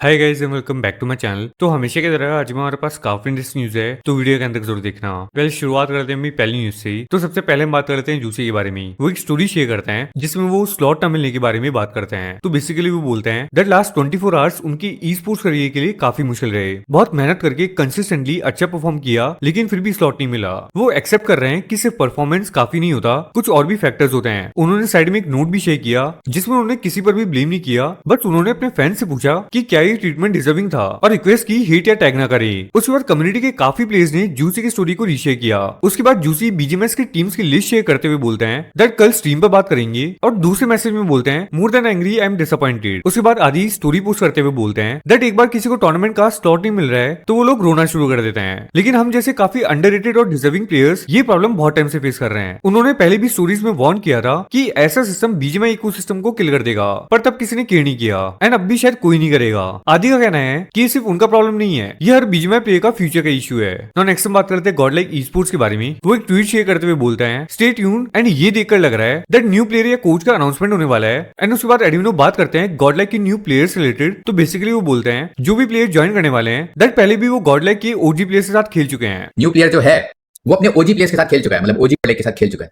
Hi guys and welcome back to my channel. तो हमेशा की तरह आज हमारे पास काफी इंटरेस्टिंग न्यूज है, तो वीडियो के अंदर जरूर देखना। पहले शुरुआत करते हैं पहली न्यूज से। तो सबसे पहले हम बात करते हैं जूसी के बारे में। वो एक स्टोरी शेयर करते हैं जिसमें वो स्लॉट न मिलने के बारे में बात करते हैं। तो बेसिकली वो बोलते हैं दैट लास्ट 24 आवर्स उनकी ई स्पोर्ट्स करियर के लिए काफी मुश्किल रहे। बहुत मेहनत करके कंसिस्टेंटली अच्छा परफॉर्म किया, लेकिन फिर भी स्लॉट नहीं मिला। वो एक्सेप्ट कर रहे हैं कि सिर्फ परफॉर्मेंस काफी नहीं होता, कुछ और भी फैक्टर्स होते हैं। उन्होंने साइड में एक नोट भी शेयर किया जिसमें उन्होंने किसी पर भी ब्लेम नहीं किया, बट उन्होंने अपने फैंस से पूछा कि क्या ये ट्रीटमेंट डिजर्विंग था और रिक्वेस्ट की हेट या टैग ना करे। उसके बाद कम्युनिटी के काफी प्लेयर्स ने जूसी की स्टोरी को रीशेयर किया। उसके बाद जूसी बीजीएमएस की टीम्स की लिस्ट शेयर करते हुए बोलते हैं दैट कल स्ट्रीम पर बात करेंगे, और दूसरे मैसेज में बोलते हैं more than angry I am disappointed. उसके बाद आदि स्टोरी पोस्ट करते हुए बोलते हैं दैट एक बार किसी को टूर्नामेंट का स्लॉट नहीं मिल रहा है तो वो लोग रोना शुरू कर देते हैं, लेकिन हम जैसे काफी अंडररेटेड और डिजर्विंग प्लेयर्स ये प्रॉब्लम बहुत टाइम से फेस कर रहे हैं। उन्होंने पहले भी स्टोरीज में वार्न किया था कि ऐसा सिस्टम बीजीएमआई इकोसिस्टम को किल कर देगा, पर तब किसी ने केयर नहीं किया एंड अब भी शायद कोई नहीं करेगा। आदि का कहना है कि सिर्फ उनका प्रॉब्लम नहीं है, ये हर बीजीएमआई प्लेयर का फ्यूचर का इशू है। नाउ नेक्स्ट हम बात करते हैं गॉड लाइक ई स्पोर्ट्स के बारे में। वो एक ट्वीट शेयर करते हुए बोलते हैं स्टे ट्यून्ड एंड ये देखकर लग रहा है दैट न्यू प्लेयर या कोच का अनाउंसमेंट होने वाला है। एंड उसके बाद एडमिनो बात करते हैं गॉड लाइक के न्यू प्लेयर्स रिलेटेड। तो बेसिकली वो बोलते हैं जो भी प्लेयर ज्वाइन करने वाले हैं दैट पहले भी वो गॉड लाइक के ओजी प्लेयर्स के साथ खेल चुके हैं। न्यू प्लेयर जो है वो अपने ओजी प्लेयर्स के साथ खेल चुका है, मतलब ओजी गोल्ड के साथ खेल चुका है,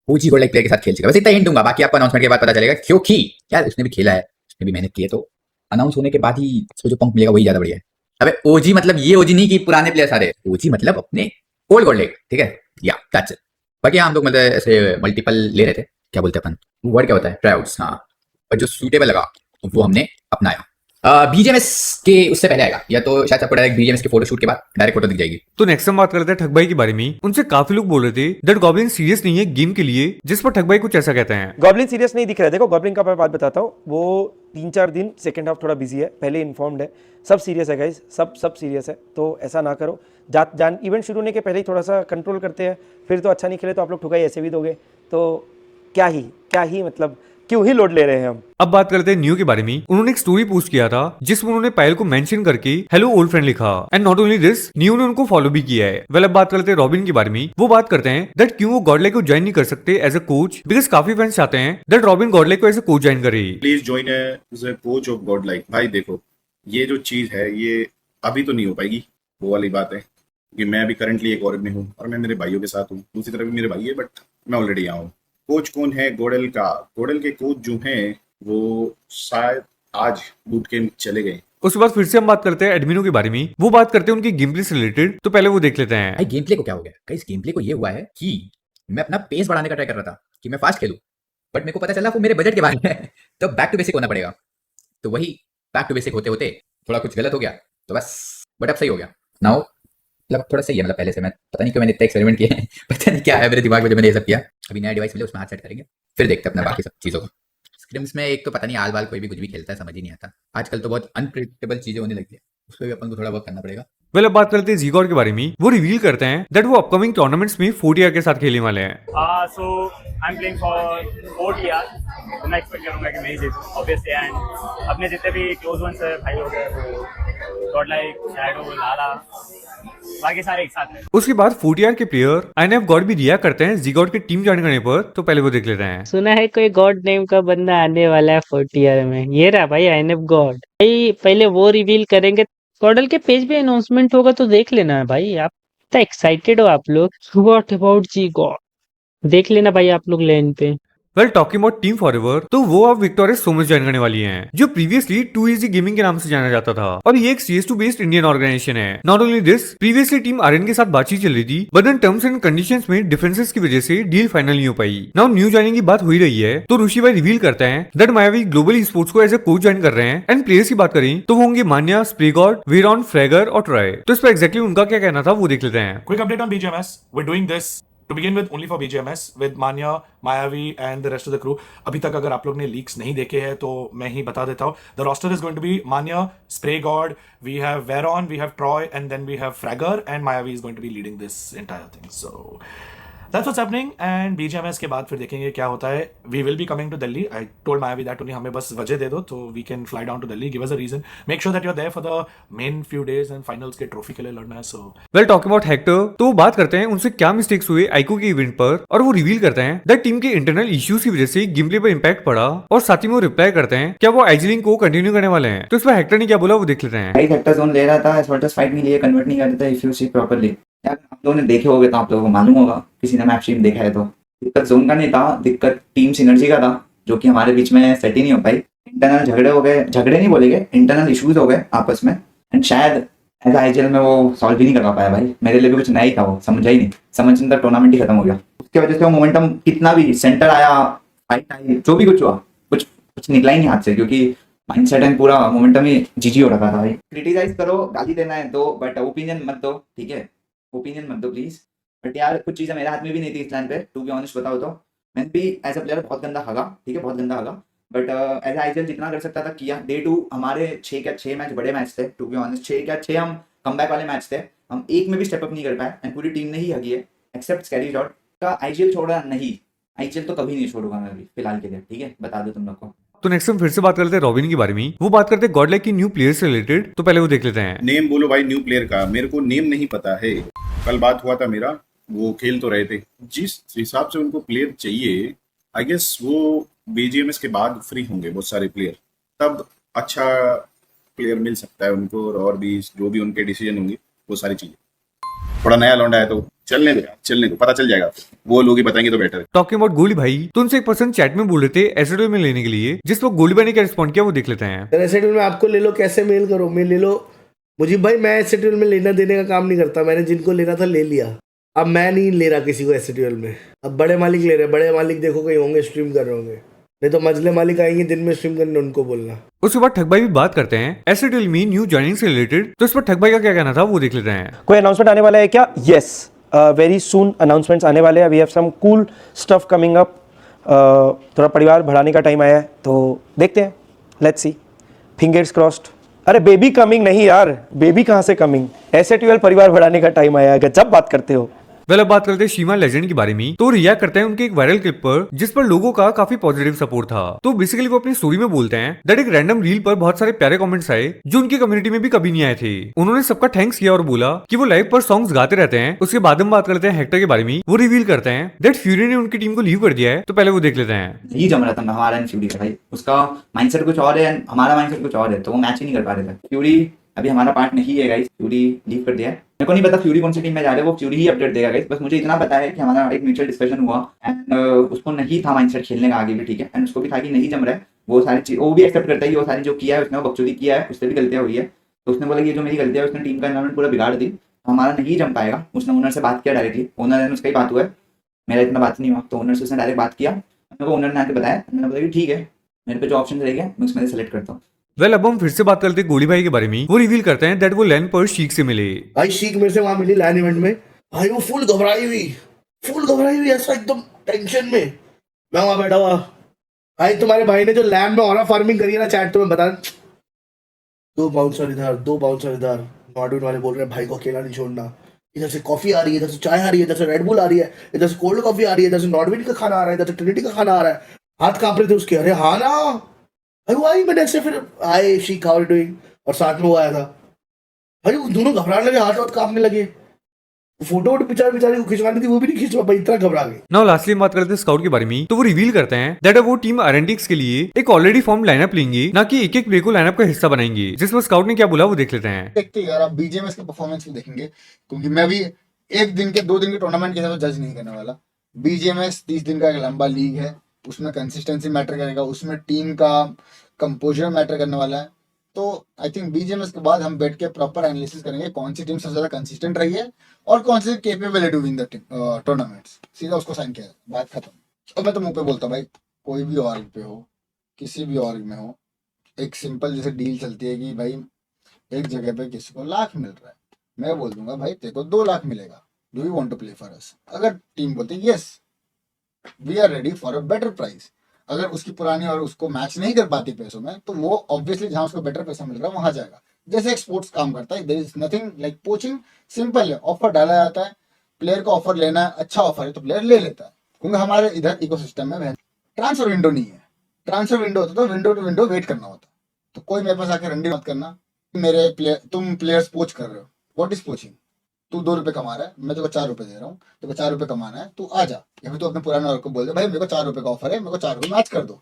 ओजी गोल्ड प्लेयर के साथ खेल चुका है। बस इतना हिंट दूंगा, बाकी आपको अनाउंसमेंट के बाद पता चलेगा, क्योंकि यार उसने भी खेला है, उसने भी मेहनत की है, तो अनाउंस होने के बाद ही उसको जो पंप मिलेगा वही ज्यादा बढ़िया है। अबे ओजी मतलब ये ओजी नहीं कि पुराने प्लेयर सारे, ओजी मतलब अपने ओल्ड गोल्ड, ठीक है, या दैट्स इट। बाकी हम लोग मतलब ऐसे मल्टीपल ले रहे थे, क्या बोलते हैं अपन, वर्ड क्या होता है, ट्रायआउट्स, हाँ, और जो सूटेबल लगा वो हमने अपनाया। बीजेएमएस के उससे पहले आएगा, या तो शायद आपको डायरेक्ट बीजेएमएस के फोटो शूट के बाद डायरेक्ट फोटो दिख जाएगी। तो नेक्स्ट हम बात करते हैं ठग भाई के बारे में। उनसे काफी लोग बोल रहे थे दैट गॉब्लिन सीरियस नहीं है गेम के लिए, जिस पर ठग भाई कुछ ऐसा कहते हैं। गॉब्लिन सीरियस नहीं दिख रहा है। देखो गॉब्लिन का मैं बात बताता हूँ, वो 3-4 दिन सेकेंड हाफ थोड़ा बिजी है, पहले इन्फॉर्म्ड है, सब सीरियस है गाइस, सब सीरियस है, तो ऐसा ना करो। जान इवेंट शुरू होने के पहले ही थोड़ा सा कंट्रोल करते हैं, फिर तो अच्छा नहीं खेले तो आप लोग ठुकाई ऐसे भी दोगे, तो क्या ही मतलब क्यों ही लोड ले रहे हैं हम। अब बात करते हैं न्यू के बारे में। उन्होंने एक स्टोरी पोस्ट किया था जिसमें उन्होंने पायल को मेंशन करके हेलो ओल्ड फ्रेंड लिखा, and not only this new ने उनको फॉलो भी किया है। वेल अब बात करते हैं रॉबिन के बारे में। वो बात करते हैं दैट क्यों वो गॉडलाइक को ज्वाइन नहीं कर सकते एज अ कोच, बिकॉज काफी फैंस चाहते हैं दैट रॉबिन गॉडलाइक को एज अ कोच ज्वाइन करे। Please join as a coach of god like. भाई देखो, ये जो चीज है ये अभी तो नहीं हो पाएगी, वो वाली बात है कि मैं अभी करंटली एक औरत में हूँ और मैं मेरे भाइयों के साथ हूँ, दूसरी तरफ भी मेरे भाई है, बट मैं ऑलरेडी यहाँ हूँ। कोच कौन है? गोडल का। गोडल के कोच जो हैं वो शायद आज बूट कैंप चले गए। उसके बाद फिर से हम बात करते हैं एडमिनो के बारे में। वो बात करते हैं उनकी गेम प्ले से रिलेटेड, तो पहले वो देख लेते हैं। भाई गेम प्ले को क्या हो गया गाइस, गेम प्ले को ये हुआ है कि मैं अपना पेस बढ़ाने का ट्राई कर रहा था कि मैं फास्ट खेलूं, बट मेरे को पता चला वो मेरे बजट के बारे में है, तो बैक टू बेसिक होना पड़ेगा। तो वही बैक टू बेसिक होते होते थोड़ा कुछ गलत हो गया, तो बस, बट अब सही हो गया नाउ, मतलब थोड़ा सही है, मतलब पहले से। मैं पता नहीं क्यों मैंने इतना एक्सपेरिमेंट किया है, पता नहीं क्या है मेरे दिमाग में जो मैंने ये सब किया। अभी नया डिवाइस मिले उसमें हाथ सेट करेंगे, फिर देखते हैं अपना बाकी सब चीज़ों को। स्क्रिम्स में एक तो पता नहीं आल बाल कोई भी कुछ भी खेलता है, समझ ही नहीं आता। आजकल तो बहुत अनप्रिडिक्टेबल चीजें होने लगी है, उसको भी अपन को थोड़ा बहुत करना पड़ेगा। वेल अब बात करते हैं जीगॉड के बारे में। वो रिवील करते हैं दैट वो अपकमिंग टूर्नामेंट्स में 4TR के साथ खेलने वाले हैं। So I'm playing for 4TR, तो मैं एक्सपेक्ट करूँगा कि मैं ही जीतूँ ऑब्वियसली। एंड अपने जितने भी क्लोज वंस है भाई लोग हैं, वो गॉड लाइक, शैडो, लाला, बाकी सारे एक साथ हैं। उसके बाद 4TR के प्लेयर आईएनएफ गॉड भी रिया करते हैं जीगॉड के टीम ज्वाइन करने पर, तो पहले वो देख लेते हैं। सुना है कोई गॉड नेम का बंदा आने वाला है 40R में, ये रहा भाई आईएनएफ गॉड। भाई पहले वो रिवील करेंगे, गॉडल के पेज पे अनाउंसमेंट होगा तो देख लेना भाई। आप इतना एक्साइटेड हो आप लोग, व्हाट अबाउट जी गॉड, देख लेना भाई आप लोग लेन पे। Well talking about team forever, तो वो अब विक्टोरियस सोमस ज्वाइन करने वाली हैं, जो प्रीवियसली 2EZ गेमिंग के नाम से जाना जाता था, और ये एक CS2 बेस्ड इंडियन ऑर्गेनाइजेशन है। Not only this, previously team Aryan के साथ बातचीत चल रही थी, but in terms and conditions में डिफरेंसेस की वजह से डील फाइनल नहीं हो पाई। नाउ न्यू ज्वाइनिंग की बात हो ही रही है, तो ऋषि भाई रिवील करते हैं दैट मायावी ग्लोबल स्पोर्ट्स को एज अ कोच ज्वाइन कर रहे हैं। एंड प्लेयर्स की बात करें तो वो होंगे मान्या, स्प्रेगॉड, वेरॉन, फ्रैगर और ट्रॉय। तो इस पर एक्जैक्टली उनका क्या कहना था वो देख लेते हैं। Quick update on BGMS. We're doing this to begin with only for BGMS with Manya, Mayavi and the rest of the crew. अभी तक अगर आप लोग ने लीक्स नहीं देखे हैं तो मैं ही बता देता हूँ. The roster is going to be Manya, Spray God, we have Veron, we have Troy, and then we have Fragger, and Mayavi is going to be leading this entire thing. So That's what's happening and BGMS के बाद फिर देखेंगे क्या होता है. We will be coming to Delhi. I told Mayavi that only हमें बस वजह दे दो तो we can fly down to Delhi. Give us a reason. Make sure that you're there for the main few days and finals के trophy के लिए लड़ना है. So well talking about Hector, तो वो बात करते हैं उनसे क्या मिस्टेक्स हुए आइको के इवेंट पर, और वो रिवील करते हैं दैट टीम के इंटरनल इश्यूज की वजह से गेम प्ले पर इंपैक्ट पड़ा, और साथ ही में वो रिप्लाई करते हैं क्या वो आइजलिंग को कंटिन्यू करने वाले हैं. तो इस पर हेक्टर ने क्या बोला वो देख लेते हैं. भाई हेक्टर जोन ले रहा था, एसवर्टस फाइट के लिए कन्वर्ट नहीं कर रहा था. इफ यू सी प्रॉपर्ली, यार आप लोगों ने देखे होगे तो आप लोगों को मालूम होगा, किसी ने मैप स्ट्रीम देखा है तो. दिक्कत जोन का नहीं था, दिक्कत टीम सिनर्जी का था, जो कि हमारे बीच में सेट ही नहीं हो पाई. इंटरनल झगड़े हो गए, झगड़े नहीं बोलेंगे, इंटरनल इश्यूज हो गए आपस में, एंड शायद ऐसा आईजीएल में वो सॉल्व भी नहीं कर पाया. भाई मेरे लिए भी कुछ नया ही था, वो समझा ही नहीं, समझने तक टूर्नामेंट ही खत्म हो गया. उसके वजह से वो मोमेंटम कितना भी सेंटर आया, फाइट आई, जो भी कुछ हुआ, कुछ निकला ही नहीं हाथ से, क्योंकि माइंडसेट एंड पूरा मोमेंटम ही जीजी हो रखा था. भाई क्रिटिसाइज करो, गाली देना है दो, बट ओपिनियन मत दो, ठीक है, ओपिनियन मत दो प्लीज. बट यार कुछ चीज़ें मेरे हाथ में भी नहीं थी इस लाइन पे, टू बी ऑनेस्ट बताओ तो. मैंने भी एज अ प्लेयर बहुत गंदा भागा, ठीक है, बहुत गंदा भागा, बट एज आईजीएल जितना कर सकता था किया. डे 2 हमारे 6 मैच बड़े मैच थे, टू बी ऑनेस्ट. 6 हम कमबैक वाले मैच थे, हम एक में भी स्टेप अप नहीं कर पाए, एंड पूरी टीम ने ही हगी है एक्सेप्ट स्कैरी शॉट का. आईजीएल छोड़ा नहीं, आईजीएल तो कभी नहीं छोड़ूंगा मैं भी फिलहाल के लिए, ठीक है, बता दो तुम लोग को. तो नेक्स्ट हम फिर से बात करते हैं रॉबिन के बारे में. वो बात करते हैं गॉडलाइक की न्यू प्लेयर्स से रिलेटेड. तो पहले वो देख लेते हैं. नेम बोलो भाई न्यू प्लेयर का, मेरे को नेम नहीं पता है. कल बात हुआ था मेरा, वो खेल तो रहे थे, जिस हिसाब से उनको प्लेयर चाहिए आई गेस वो बीजीएमएस के बाद फ्री होंगे बहुत सारे प्लेयर, तब अच्छा प्लेयर मिल सकता है उनको, और भी जो भी उनके डिसीजन होंगे वो सारी चीजें. थोड़ा नया लौंडा है तो चलने दो यार, चलने दो, पता चल जाएगा, वो लोग ही बताएंगे तो बेटर है. टॉकिंग अबाउट गोली भाई, तो उनसे एक पर्सन चैट में बोल रहे थे एसएडब्ल्यू में लेने के लिए, जिस पर गोली भाई ने क्या रिस्पॉन्ड किया वो देख लेते हैं. एसएडब्ल्यू में आपको ले लो, कैसे मेल करो, मैं ले लो मुझीब भाई. मैं एसएडब्ल्यू में लेना देने का काम नहीं करता, मैंने जिनको लेना था ले लिया. अब मैं नहीं ले रहा किसी को एसएडब्ल्यू में, अब बड़े मालिक ले रहे. बड़े मालिक देखो कहीं होंगे स्ट्रीम कर रहे होंगे, नहीं तो मजले मालिक आएंगे दिन में स्ट्रीम करने, उनको बोलना. उसके बाद ठग भाई भी बात करते हैं एसएडब्ल्यू में न्यू ज्वाइनिंग से रिलेटेड. तो इस पर ठग भाई का क्या कहना था वो देख लेते हैं. कोई अनाउंसमेंट आने वाला है क्या? यस, वेरी सून अनाउंसमेंट्स आने वाले हैं. We have some cool stuff coming up. थोड़ा परिवार बढ़ाने का टाइम आया है, तो देखते हैं, लेट्स सी, फिंगर्स क्रॉस्ड. अरे बेबी कमिंग नहीं यार, बेबी कहाँ से कमिंग, एसएटीएल परिवार बढ़ाने का टाइम आया है. गजब बात करते हो. वेल अब बात करते हैं शीमा लेजेंड के बारे में. तो रिएक्ट करते हैं उनके एक वायरल क्लिप पर, जिस पर लोगों का काफी पॉजिटिव सपोर्ट था. तो बेसिकली वो अपनी स्टोरी में बोलते हैं दैट एक रैंडम रील पर बहुत सारे प्यारे कमेंट्स आए जो उनकी कम्युनिटी में भी कभी नहीं आए थे. उन्होंने सबका थैंक्स किया और बोला कि वो लाइव पर सॉन्ग्स गाते रहते हैं. उसके बाद हम बात करते हैं हेक्टर के बारे में. वो रिवील करते हैं दैट फ्यूरी ने उनकी टीम को लीव कर दिया है. तो पहले वो देख लेते हैं. नहीं जम रहा था हमारा एंड फ्यूरी का. भाई उसका माइंडसेट कुछ और है, हमारा माइंडसेट कुछ और है, तो वो मैच ही नहीं कर पा रहे थे. फ्यूरी अभी हमारा पार्ट नहीं है गाइस, फ्यूरी लीव कर दिया है. मेरे को नहीं पता फ्यूरी कौन सी टीम में जा रहे हैं, वो फ्यूरी ही अपडेट देगा गाइस. बस मुझे इतना पता है कि हमारा एक म्यूचुअल डिस्कशन हुआ, एंड उसको नहीं था माइंडसेट खेलने का आगे भी, ठीक है, एंड उसको भी था कि नहीं जम रहा है. वो सारी चीज वो भी एक्सेप्ट करता है, वो सारी जो किया है उसने, वो बकचोदी किया है, उससे भी गलतियां हुई है. तो उसने बोला ये जो मेरी गलतियां है, उसने टीम का एनवायरमेंट पूरा बिगाड़ दी, हमारा नहीं जम पाएगा. उसने ओनर से बात किया डायरेक्टली, ओनर ने उसका ही बात हुआ है, मेरा इतना बात नहीं हुआ. तो ओनर से उसने डायरेक्ट बात किया, मेरे को ओनर ने आके बताया, मैंने बोला कि ठीक है, मेरे पे जो ऑप्शन रहेगा मैं उसमें से सेलेक्ट करता हूँ. वेल अब हम फिर से बात करते हैं गोली भाई के बारे में. वो रिवील करते हैं दैट वो लैंड पर शीख से मिले. भाई शीख मेरे से वहां मिली लैंड इवेंट में. भाई वो फुल घबराई हुई ऐसा एकदम टेंशन में. मैं वहां बैठा हुआ. भाई तुम्हारे भाई ने जो लैंड में ऑरा फार्मिंग करी है ना, चैट तो मैं बता, 2 बाउंसर इधर. नॉर्डविन वाले बोल रहे हैं भाई को अकेला नहीं छोड़ना. इधर से कॉफी आ रही है, इधर से चाय आ रही है, इधर से रेडबुल आ रही है, इधर से कोल्ड कॉफी आ रही है, इधर से नॉर्डविन का खाना आ रहा है, इधर से ट्रिनिटी का खाना आ रहा है. हाथ कांप रहे थे उसके. अरे हाँ ना भाई, वो आई मैंने से फिर आए शीख हाउ आर यू डूइंग, और साथ में वो आया था. भाई वो दोनों घबराने लगे, हाथ कांपने लगे. फोटो बेचारे को खिंचवानी थी, वो भी नहीं खिंचवा पाई, इतना घबरा गए. नाउ लास्टली बात करते हैं स्काउट के बारे में. तो वो रिवील करते हैं दैट वो टीम आरएनटीएक्स के लिए एक ऑलरेडी फॉर्म लाइनअप लेंगे, ना कि एक एक प्लेयर को लाइनअप का हिस्सा बनाएंगे. जिसमें स्काउट ने क्या बोला वो देख लेते हैं. देखते हैं यार, आप बीजीएमएस के परफॉर्मेंस भी देखेंगे, क्योंकि मैं भी 1 दिन के 2 दिन के टूर्नामेंट के हिसाब से जज नहीं करने वाला. बीजीएमएस 30 दिन का एक लंबा लीग है, उसमें कंसिस्टेंसी मैटर करेगा, उसमें टीम का कंपोजर मैटर करने वाला है. तो आई थिंक बीजीएमएस के बाद हम बैठ के प्रॉपर एनालिसिस करेंगे कौन सी टीम सबसे ज्यादा कंसिस्टेंट रही है और कौन सी केपेबल है टू विन द टूर्नामेंट्स. सीधा उसको साइन किया, बात खत्म. और मैं तो मुंह पे बोलता भाई, कोई भी ऑर्ग पे हो, किसी भी ऑर्ग में हो, एक सिंपल जैसे डील चलती है कि भाई एक जगह पे किसी को 1 लाख मिल रहा है, मैं बोल दूंगा भाई तेरे को 2 लाख मिलेगा, do you want to play for us. अगर टीम बोलती yes we are ready for a better price, अगर उसकी पुरानी और उसको मैच नहीं कर पाती पैसों में, तो वो ऑब्वियसली जहां उसको बेटर पैसा मिल रहा है वहां जाएगा. जैसे एक स्पोर्ट्स काम करता है, there is nothing like poaching. Simple है, ऑफर डाला जाता है, प्लेयर का ऑफर लेना है, अच्छा ऑफर है तो प्लेयर ले लेता है, क्योंकि हमारे इधर इकोसिस्टम में ट्रांसफर विंडो नहीं है। ट्रांसफर विंडो होता तो विंडो टू विंडो वेट करना होता। तो कोई मेरे पास आके रंडी मत करना, मेरे प्लेयर तुम प्लेयर्स पोच कर रहे हो, व्हाट इज पोचिंग? तू 2 रुपए कमा रहा है, मैं तेरे को 4 रुपए दे रहा हूँ, तेरे को 4 रुपए कमाना है, तू आ जा। या फिर तू अपने पुराने वर्क को बोल दे भाई मेरे को 4 रुपए का ऑफर है, मेरे को 4 रुपए मैच कर दो,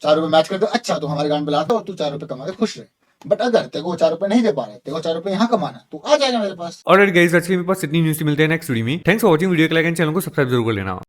4 रुपए मैच कर दो, अच्छा तो हमारे गांड पे लाता और तू 4 रुपए कमा के खुश रहे। बट अगर तेरे को 4 रुपए नहीं दे पा रहे, तेरे को 4 रुपए यहाँ कमाना है, तू आ जाएगा मेरे पास। ऑलराइट गाइस, आज के मेरे पास इतनी न्यूज़ मिलते हैं नेक्स्ट वीडियो में। Thanks for watching. वीडियो को लाइक एंड चैनल को सब्सक्राइब जरूर कर लेना।